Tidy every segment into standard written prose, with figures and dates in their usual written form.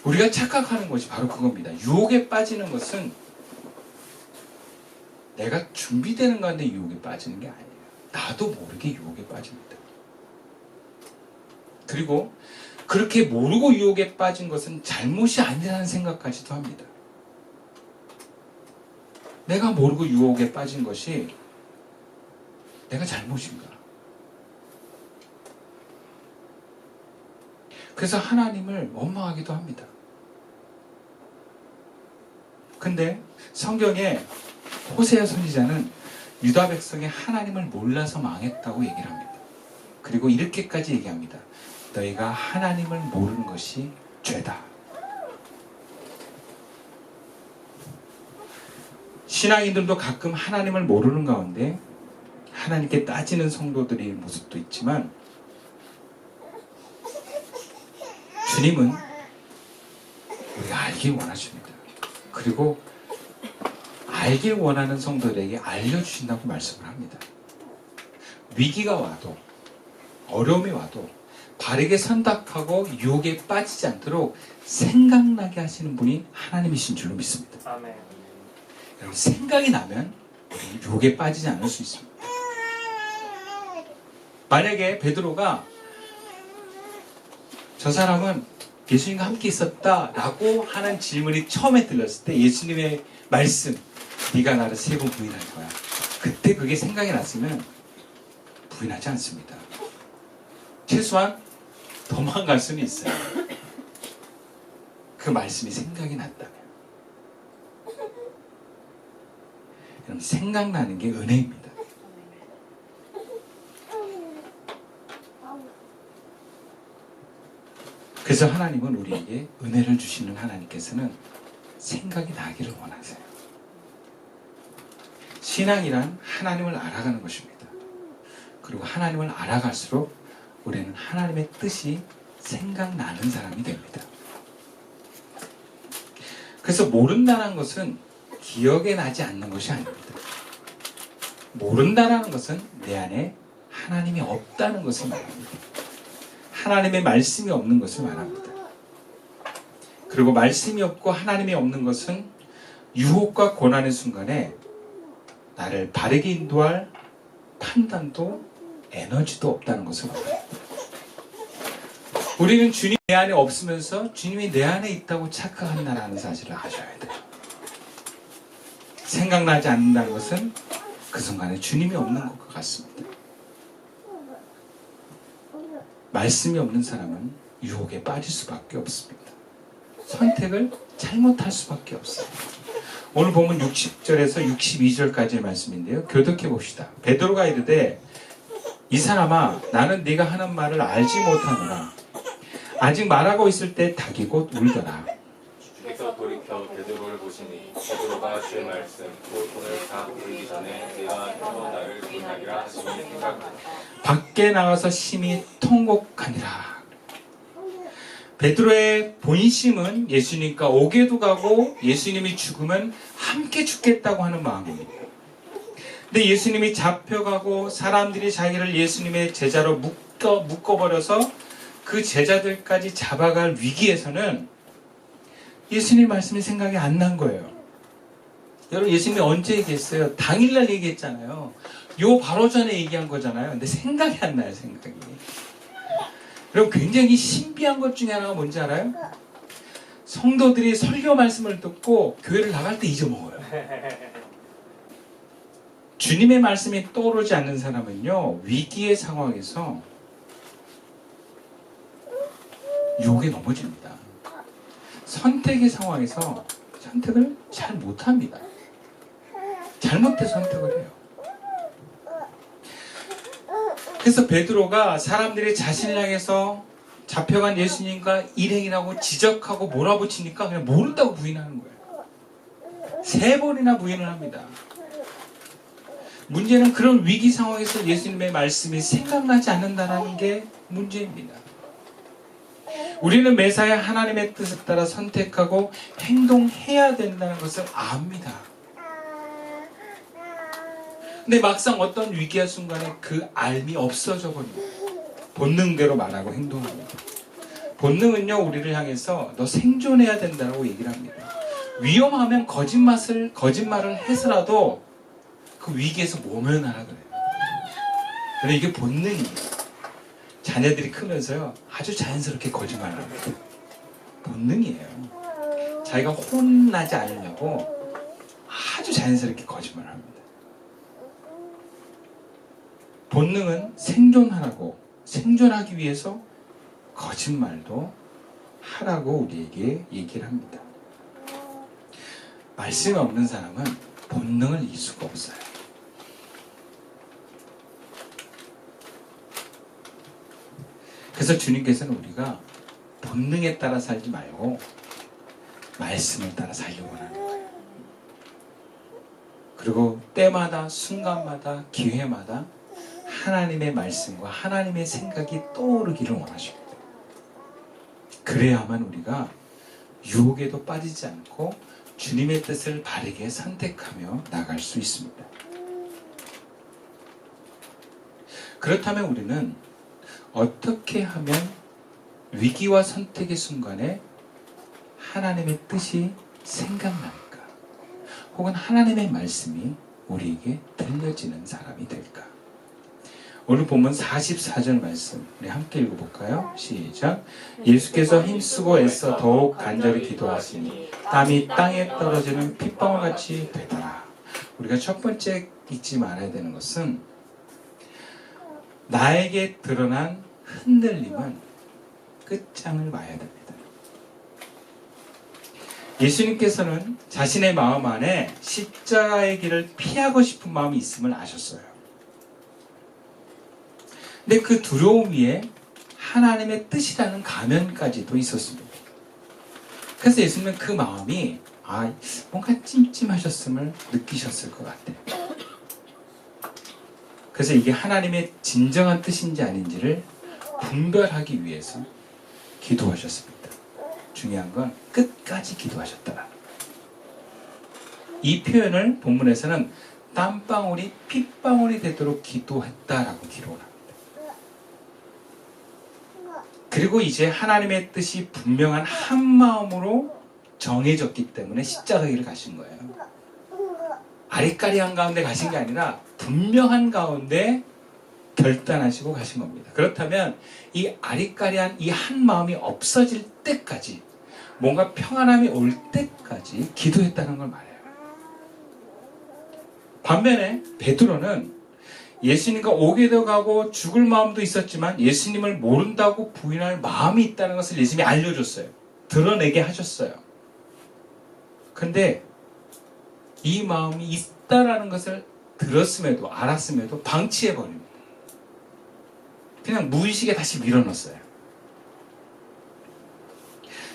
우리가 착각하는 것이 바로 그겁니다. 유혹에 빠지는 것은 내가 준비되는 가운데 유혹에 빠지는 게 아니에요. 나도 모르게 유혹에 빠집니다. 그리고 그렇게 모르고 유혹에 빠진 것은 잘못이 아니라는 생각까지도 합니다. 내가 모르고 유혹에 빠진 것이 내가 잘못인가? 그래서 하나님을 원망하기도 합니다. 근데 성경에 호세아 선지자는 유다 백성이 하나님을 몰라서 망했다고 얘기를 합니다. 그리고 이렇게까지 얘기합니다. 너희가 하나님을 모르는 것이 죄다. 신앙인들도 가끔 하나님을 모르는 가운데 하나님께 따지는 성도들의 모습도 있지만 주님은 우리가 알길 원하십니다. 그리고 알길 원하는 성도들에게 알려주신다고 말씀을 합니다. 위기가 와도 어려움이 와도 바르게 선택하고 유혹에 빠지지 않도록 생각나게 하시는 분이 하나님이신 줄로 믿습니다. 아멘. 여러분 생각이 나면 우리는 유혹에 빠지지 않을 수 있습니다. 만약에 베드로가 저 사람은 예수님과 함께 있었다라고 하는 질문이 처음에 들렸을 때 예수님의 말씀 네가 나를 3번 부인할 거야. 그때 그게 생각이 났으면 부인하지 않습니다. 최소한 도망갈 수는 있어요. 그 말씀이 생각이 났다면. 여러분 생각나는 게 은혜입니다. 그래서 하나님은 우리에게 은혜를 주시는 하나님께서는 생각이 나기를 원하세요. 신앙이란 하나님을 알아가는 것입니다. 그리고 하나님을 알아갈수록 우리는 하나님의 뜻이 생각나는 사람이 됩니다. 그래서 모른다는 것은 기억에 나지 않는 것이 아닙니다. 모른다는 것은 내 안에 하나님이 없다는 것을 말합니다. 하나님의 말씀이 없는 것을 말합니다. 그리고 말씀이 없고 하나님이 없는 것은 유혹과 고난의 순간에 나를 바르게 인도할 판단도 에너지도 없다는 것을 말합니다. 우리는 주님이 내 안에 없으면서 주님이 내 안에 있다고 착각한다는 사실을 아셔야 돼요. 생각나지 않는다는 것은 그 순간에 주님이 없는 것 같습니다. 말씀이 없는 사람은 유혹에 빠질 수밖에 없습니다. 선택을 잘못할 수밖에 없어요. 오늘 보면 60절에서 62절까지의 말씀인데요. 교독해 봅시다. 베드로가 이르되 이 사람아 나는 네가 하는 말을 알지 못하노라. 아직 말하고 있을 때 닭이 곧 울더라. 주께서 돌이켜 베드로를 보시니 베드로가 주의 말씀 곧 오늘 닭 울기 전에 내가 또 나를 부인하리라 하시니 생각나니 밖에 나가서 심히 통곡하니라. 베드로의 본심은 예수님과 오게도 가고 예수님이 죽으면 함께 죽겠다고 하는 마음입니다. 근데 예수님이 잡혀가고 사람들이 자기를 예수님의 제자로 묶어버려서 그 제자들까지 잡아갈 위기에서는 예수님 말씀이 생각이 안 난 거예요. 여러분 예수님이 언제 얘기했어요? 당일날 얘기했잖아요. 요 바로 전에 얘기한 거잖아요. 근데 생각이 안 나요. 생각이. 여러분 굉장히 신비한 것 중에 하나가 뭔지 알아요? 성도들이 설교 말씀을 듣고 교회를 나갈 때 잊어먹어요. 주님의 말씀이 떠오르지 않는 사람은요 위기의 상황에서 유혹에 넘어집니다. 선택의 상황에서 선택을 잘 못합니다. 잘못된 선택을 해요. 그래서 베드로가 사람들이 자신을 향해서 잡혀간 예수님과 일행이라고 지적하고 몰아붙이니까 그냥 모른다고 부인하는 거예요. 3번이나 부인을 합니다. 문제는 그런 위기 상황에서 예수님의 말씀이 생각나지 않는다는 게 문제입니다. 우리는 매사에 하나님의 뜻에 따라 선택하고 행동해야 된다는 것을 압니다. 근데 막상 어떤 위기의 순간에 그 알미 없어져 버립니다. 본능대로 말하고 행동합니다. 본능은요, 우리를 향해서 너 생존해야 된다고 얘기를 합니다. 위험하면 거짓말을 해서라도 그 위기에서 모면하라 그래요. 그런데 이게 본능이에요. 자녀들이 크면서요, 아주 자연스럽게 거짓말을 합니다. 본능이에요. 자기가 혼나지 않으려고 아주 자연스럽게 거짓말을 합니다. 본능은 생존하기 위해서 거짓말도 하라고 우리에게 얘기를 합니다. 말씀이 없는 사람은 본능을 이길 수가 없어요. 그래서 주님께서는 우리가 본능에 따라 살지 말고 말씀을 따라 살려고 하는 거예요. 그리고 때마다, 순간마다, 기회마다 하나님의 말씀과 하나님의 생각이 떠오르기를 원하십니다. 그래야만 우리가 유혹에도 빠지지 않고 주님의 뜻을 바르게 선택하며 나갈 수 있습니다. 그렇다면 우리는 어떻게 하면 위기와 선택의 순간에 하나님의 뜻이 생각날까? 혹은 하나님의 말씀이 우리에게 들려지는 사람이 될까? 오늘 본문 44절 말씀 우리 함께 읽어볼까요? 시작. 예수께서 힘쓰고 애써 더욱 간절히 기도하시니 땀이 땅에 떨어지는 핏방울같이 되더라. 우리가 첫 번째 잊지 말아야 되는 것은 나에게 드러난 흔들림은 끝장을 봐야 됩니다. 예수님께서는 자신의 마음 안에 십자가의 길을 피하고 싶은 마음이 있음을 아셨어요. 근데 그 두려움 위에 하나님의 뜻이라는 가면까지도 있었습니다. 그래서 예수님은 그 마음이 뭔가 찜찜하셨음을 느끼셨을 것 같아요. 그래서 이게 하나님의 진정한 뜻인지 아닌지를 분별하기 위해서 기도하셨습니다. 중요한 건 끝까지 기도하셨더라. 이 표현을 본문에서는 땀방울이 핏방울이 되도록 기도했다라고 기록을 합니다. 그리고 이제 하나님의 뜻이 분명한 한 마음으로 정해졌기 때문에 십자가길을 가신 거예요. 아리까리한 가운데 가신 게 아니라 분명한 가운데 결단하시고 가신 겁니다. 그렇다면 이 아리까리한 이 한 마음이 없어질 때까지, 뭔가 평안함이 올 때까지 기도했다는 걸 말해요. 반면에 베드로는 예수님과 오게도 가고 죽을 마음도 있었지만 예수님을 모른다고 부인할 마음이 있다는 것을 예수님이 알려줬어요. 드러내게 하셨어요. 근데 이 마음이 있다라는 것을 들었음에도 알았음에도 방치해버립니다. 그냥 무의식에 다시 밀어넣었어요.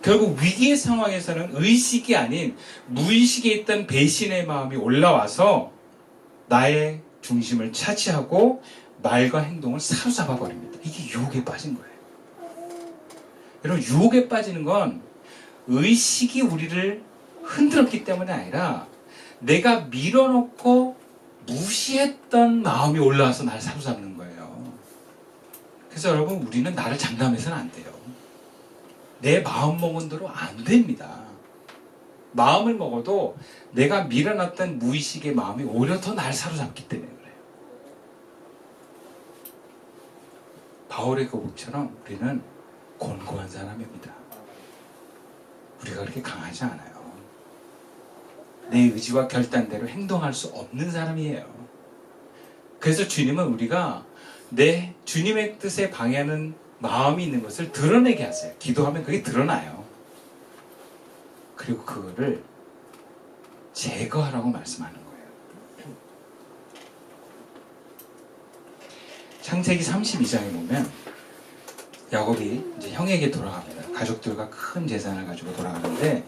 결국 위기의 상황에서는 의식이 아닌 무의식에 있던 배신의 마음이 올라와서 나의 중심을 차지하고 말과 행동을 사로잡아 버립니다. 이게 유혹에 빠진 거예요. 여러분, 유혹에 빠지는 건 의식이 우리를 흔들었기 때문이 아니라 내가 밀어놓고 무시했던 마음이 올라와서 나를 사로잡는 거예요. 그래서 여러분, 우리는 나를 장담해서는 안 돼요. 내 마음 먹은 대로 안 됩니다. 마음을 먹어도 내가 밀어놨던 무의식의 마음이 오히려 더 나를 사로잡기 때문에 그래요. 바울의 고백처럼 우리는 곤고한 사람입니다. 우리가 그렇게 강하지 않아요. 내 의지와 결단대로 행동할 수 없는 사람이에요. 그래서 주님은 우리가 내 주님의 뜻에 방해하는 마음이 있는 것을 드러내게 하세요. 기도하면 그게 드러나요. 그리고 그거를 제거하라고 말씀하는 거예요. 창세기 32장에 보면 야곱이 이제 형에게 돌아갑니다. 가족들과 큰 재산을 가지고 돌아가는데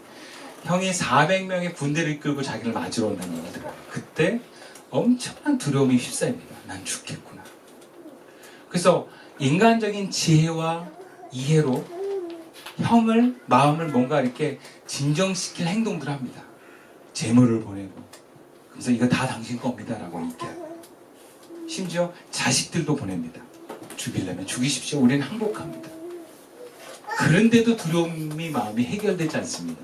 형이 400명의 군대를 이끌고 자기를 맞으러 온다는 얘기가 들어요. 그때 엄청난 두려움이 휩싸입니다. 난 죽겠구나. 그래서 인간적인 지혜와 이해로 형을, 마음을 뭔가 이렇게 진정시킬 행동들을 합니다. 재물을 보내고, 그래서 이거 다 당신 겁니다 라고 얘기하고, 심지어 자식들도 보냅니다. 죽이려면 죽이십시오. 우리는 항복합니다. 그런데도 두려움이 마음이 해결되지 않습니다.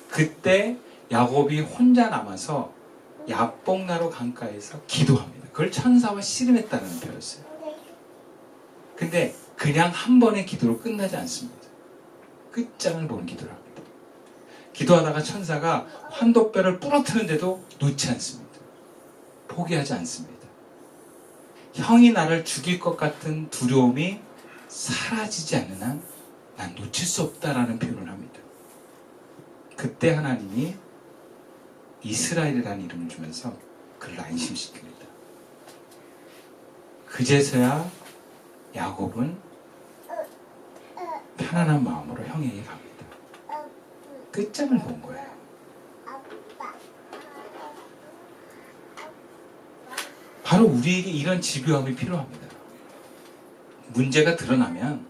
그때 야곱이 혼자 남아서 야복나루 강가에서 기도합니다. 그걸 천사와 씨름했다는 표였어요. 근데 그냥 한 번의 기도로 끝나지 않습니다. 끝장을 보는 기도를 합니다. 기도하다가 천사가 환도뼈를 부러뜨는데도 놓지 않습니다. 포기하지 않습니다. 형이 나를 죽일 것 같은 두려움이 사라지지 않는 한 난 놓칠 수 없다라는 표현을 합니다. 그때 하나님이 이스라엘이라는 이름을 주면서 그를 안심시킵니다. 그제서야 야곱은 편안한 마음으로 형에게 갑니다. 끝장을 본 거예요. 바로 우리에게 이런 집요함이 필요합니다. 문제가 드러나면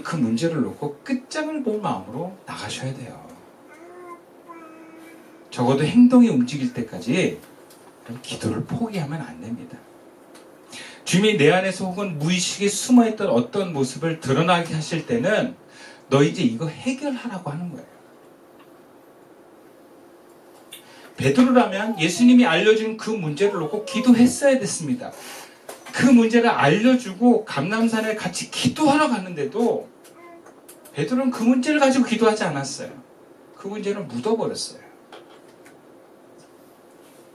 그 문제를 놓고 끝장을 본 마음으로 나가셔야 돼요. 적어도 행동이 움직일 때까지 기도를 포기하면 안 됩니다. 주님이 내 안에서 혹은 무의식에 숨어있던 어떤 모습을 드러나게 하실 때는 너 이제 이거 해결하라고 하는 거예요. 베드로라면 예수님이 알려준 그 문제를 놓고 기도했어야 됐습니다. 그 문제를 알려주고 감람산에 같이 기도하러 갔는데도 베드로는 그 문제를 가지고 기도하지 않았어요. 그 문제는 묻어버렸어요.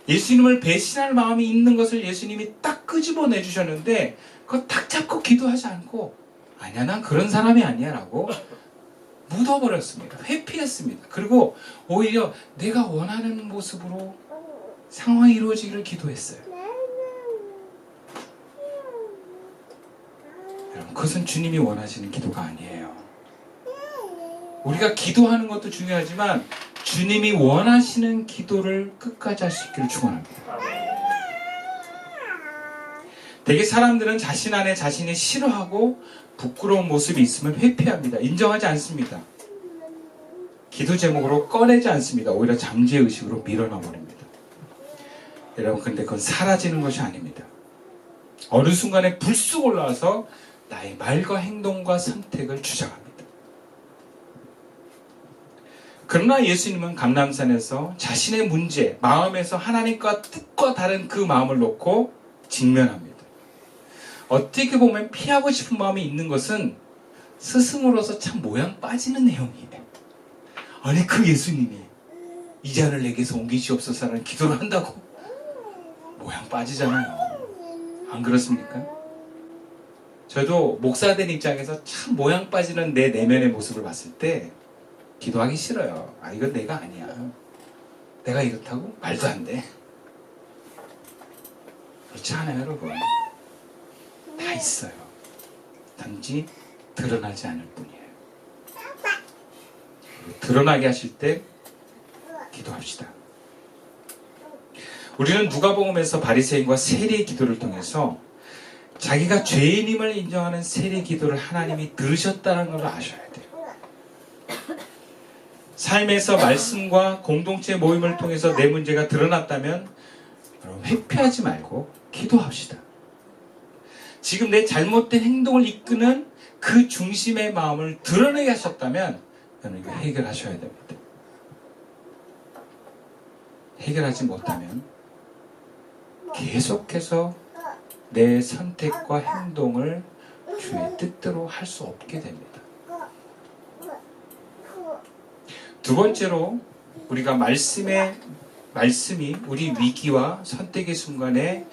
예수님을 배신할 마음이 있는 것을 예수님이 딱 끄집어내 주셨는데 그거 딱 잡고 기도하지 않고 아니야 난 그런 사람이 아니야 라고 묻어버렸습니다. 회피했습니다. 그리고 오히려 내가 원하는 모습으로 상황이 이루어지기를 기도했어요. 여러분, 그것은 주님이 원하시는 기도가 아니에요. 우리가 기도하는 것도 중요하지만 주님이 원하시는 기도를 끝까지 할 수 있기를 축원합니다. 대개 사람들은 자신 안에 자신이 싫어하고 부끄러운 모습이 있으면 회피합니다. 인정하지 않습니다. 기도 제목으로 꺼내지 않습니다. 오히려 잠재의식으로 밀어넣어 버립니다. 여러분, 근데 그건 사라지는 것이 아닙니다. 어느 순간에 불쑥 올라와서 나의 말과 행동과 선택을 주장합니다. 그러나 예수님은 감람산에서 자신의 문제, 마음에서 하나님과 뜻과 다른 그 마음을 놓고 직면합니다. 어떻게 보면 피하고 싶은 마음이 있는 것은 스승으로서 참 모양 빠지는 내용이에요. 아니 그 예수님이 이 잔을 내게서 옮기시옵소서라는 기도를 한다고 모양 빠지잖아요. 안 그렇습니까? 저도 목사된 입장에서 참 모양 빠지는 내 내면의 모습을 봤을 때 기도하기 싫어요. 아 이건 내가 아니야. 내가 이렇다고? 말도 안 돼. 그렇지 않아요 여러분. 다 있어요. 단지 드러나지 않을 뿐이에요. 드러나게 하실 때 기도합시다. 우리는 누가복음에서 바리새인과 세리의 기도를 통해서 자기가 죄인임을 인정하는 세리 기도를 하나님이 들으셨다는 걸 아셔야 돼요. 삶에서 말씀과 공동체 모임을 통해서 내 문제가 드러났다면 여러분 회피하지 말고 기도합시다. 지금 내 잘못된 행동을 이끄는 그 중심의 마음을 드러내게 하셨다면 여러분 이거 해결하셔야 됩니다. 해결하지 못하면 계속해서 내 선택과 행동을 주의 뜻대로 할 수 없게 됩니다. 두 번째로 우리가 말씀이 우리 위기와 선택의 순간에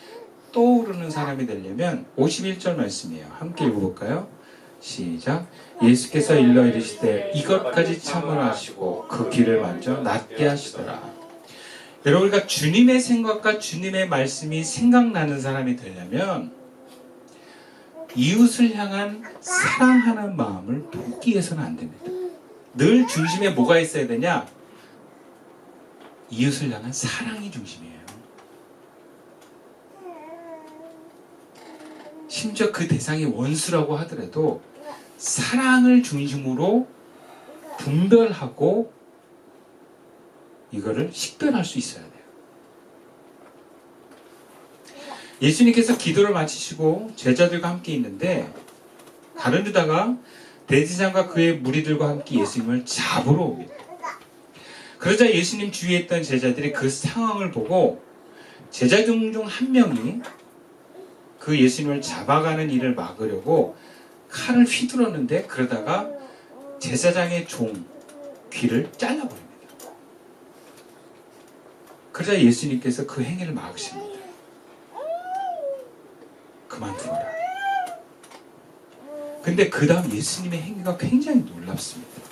떠오르는 사람이 되려면 51절 말씀이에요. 함께 읽어볼까요? 시작. 예수께서 일러 이르시되 이것까지 참으라시고 그 길을 만져 낫게 하시더라. 여러분 우리가 주님의 생각과 주님의 말씀이 생각나는 사람이 되려면 이웃을 향한 사랑하는 마음을 포기해서는 안 됩니다. 늘 중심에 뭐가 있어야 되냐? 이웃을 향한 사랑이 중심이에요. 심지어 그 대상이 원수라고 하더라도 사랑을 중심으로 분별하고 이거를 식별할 수 있어야 돼요. 예수님께서 기도를 마치시고 제자들과 함께 있는데 다른 데다가 대제사장과 그의 무리들과 함께 예수님을 잡으러 옵니다. 그러자 예수님 주위에 있던 제자들이 그 상황을 보고 제자 중 한 명이 그 예수님을 잡아가는 일을 막으려고 칼을 휘둘렀는데 그러다가 제사장의 종 귀를 잘라버립니다. 그러자 예수님께서 그 행위를 막으십니다. 그만두어라. 근데 그 다음 예수님의 행위가 굉장히 놀랍습니다.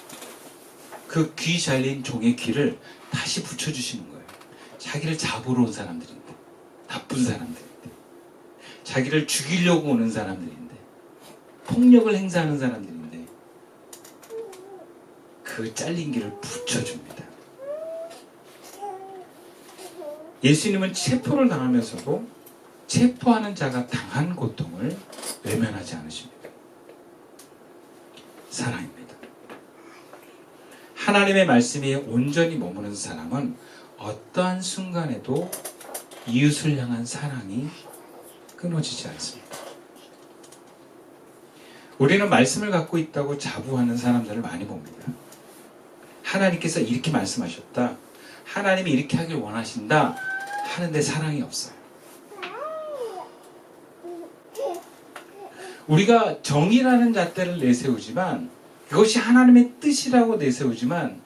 그 귀 잘린 종의 귀를 다시 붙여주시는 거예요. 자기를 잡으러 온 사람들인데, 나쁜 사람들인데, 자기를 죽이려고 오는 사람들인데, 폭력을 행사하는 사람들인데, 그 잘린 귀를 붙여줍니다. 예수님은 체포를 당하면서도 체포하는 자가 당한 고통을 외면하지 않으십니다. 사랑입니다. 하나님의 말씀이 온전히 머무는 사람은 어떠한 순간에도 이웃을 향한 사랑이 끊어지지 않습니다. 우리는 말씀을 갖고 있다고 자부하는 사람들을 많이 봅니다. 하나님께서 이렇게 말씀하셨다. 하나님이 이렇게 하길 원하신다. 하는데 사랑이 없어요. 우리가 정의라는 잣대를 내세우지만 그것이 하나님의 뜻이라고 내세우지만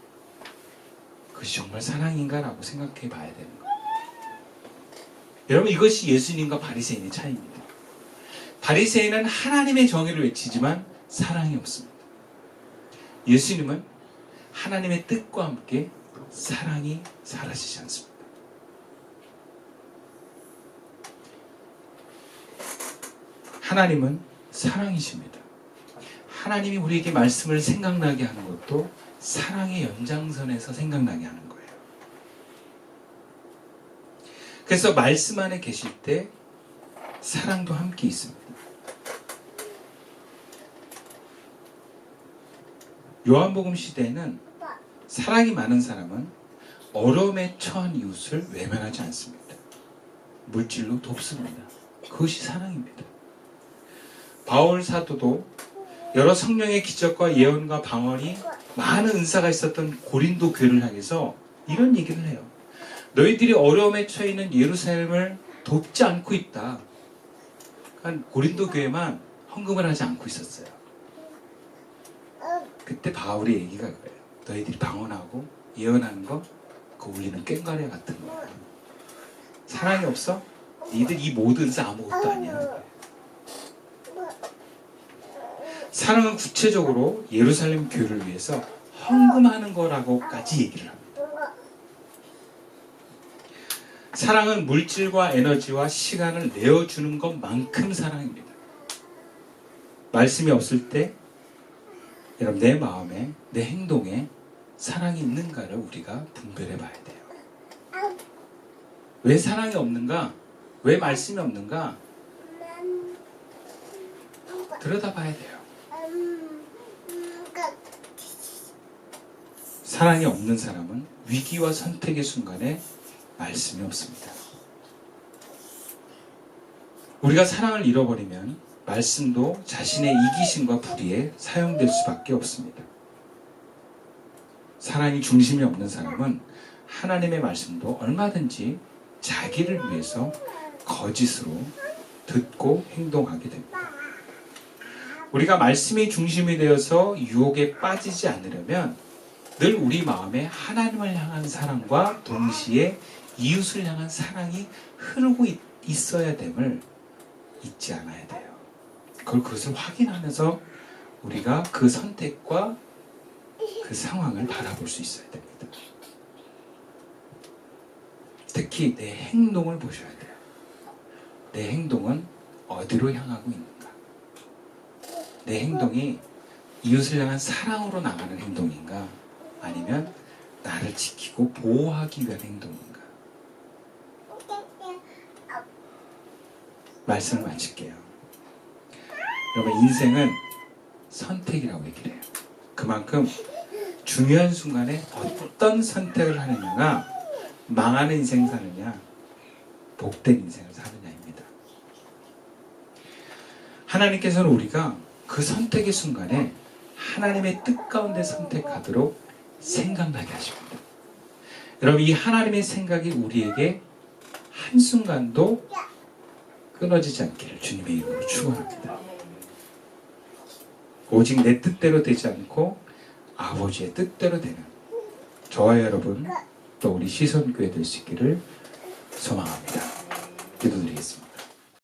그것이 정말 사랑인가라고 생각해 봐야 되는 거예요. 여러분 이것이 예수님과 바리새인의 차이입니다. 바리새인은 하나님의 정의를 외치지만 사랑이 없습니다. 예수님은 하나님의 뜻과 함께 사랑이 사라지지 않습니다. 하나님은 사랑이십니다. 하나님이 우리에게 말씀을 생각나게 하는 것도 사랑의 연장선에서 생각나게 하는 거예요. 그래서 말씀 안에 계실 때 사랑도 함께 있습니다. 요한복음 시대에는 사랑이 많은 사람은 어려움에 처한 이웃을 외면하지 않습니다. 물질로 돕습니다. 그것이 사랑입니다. 바울 사도도 여러 성령의 기적과 예언과 방언이 많은 은사가 있었던 고린도 교회를 향해서 이런 얘기를 해요. 너희들이 어려움에 처해 있는 예루살렘을 돕지 않고 있다. 그러니까 고린도 교회만 헌금을 하지 않고 있었어요. 그때 바울의 얘기가 그래요. 너희들이 방언하고 예언하는 거 그거 울리는 꽹과리 같은 거야. 사랑이 없어? 너희들 이 모든 은사 아무것도 아니야. 사랑은 구체적으로 예루살렘 교회를 위해서 헌금하는 거라고까지 얘기를 합니다. 사랑은 물질과 에너지와 시간을 내어주는 것만큼 사랑입니다. 말씀이 없을 때 여러분 내 마음에 내 행동에 사랑이 있는가를 우리가 분별해 봐야 돼요. 왜 사랑이 없는가? 왜 말씀이 없는가? 들여다봐야 돼요. 사랑이 없는 사람은 위기와 선택의 순간에 말씀이 없습니다. 우리가 사랑을 잃어버리면 말씀도 자신의 이기심과 불의에 사용될 수밖에 없습니다. 사랑이 중심이 없는 사람은 하나님의 말씀도 얼마든지 자기를 위해서 거짓으로 듣고 행동하게 됩니다. 우리가 말씀이 중심이 되어서 유혹에 빠지지 않으려면 늘 우리 마음에 하나님을 향한 사랑과 동시에 이웃을 향한 사랑이 흐르고 있어야 됨을 잊지 않아야 돼요. 그것을 확인하면서 우리가 그 선택과 그 상황을 바라볼 수 있어야 됩니다. 특히 내 행동을 보셔야 돼요. 내 행동은 어디로 향하고 있는가? 내 행동이 이웃을 향한 사랑으로 나가는 행동인가? 아니면 나를 지키고 보호하기 위한 행동인가? 말씀을 마칠게요. 여러분 인생은 선택이라고 얘기를 해요. 그만큼 중요한 순간에 어떤 선택을 하느냐가 망하는 인생 사느냐 복된 인생을 사느냐입니다. 하나님께서는 우리가 그 선택의 순간에 하나님의 뜻 가운데 선택하도록 생각나게 하십니다. 여러분, 이 하나님의 생각이 우리에게 한순간도 끊어지지 않기를 주님의 이름으로 축원합니다. 오직 내 뜻대로 되지 않고 아버지의 뜻대로 되는 저와 여러분, 또 우리 시선교회 될 수 있기를 소망합니다. 기도드리겠습니다.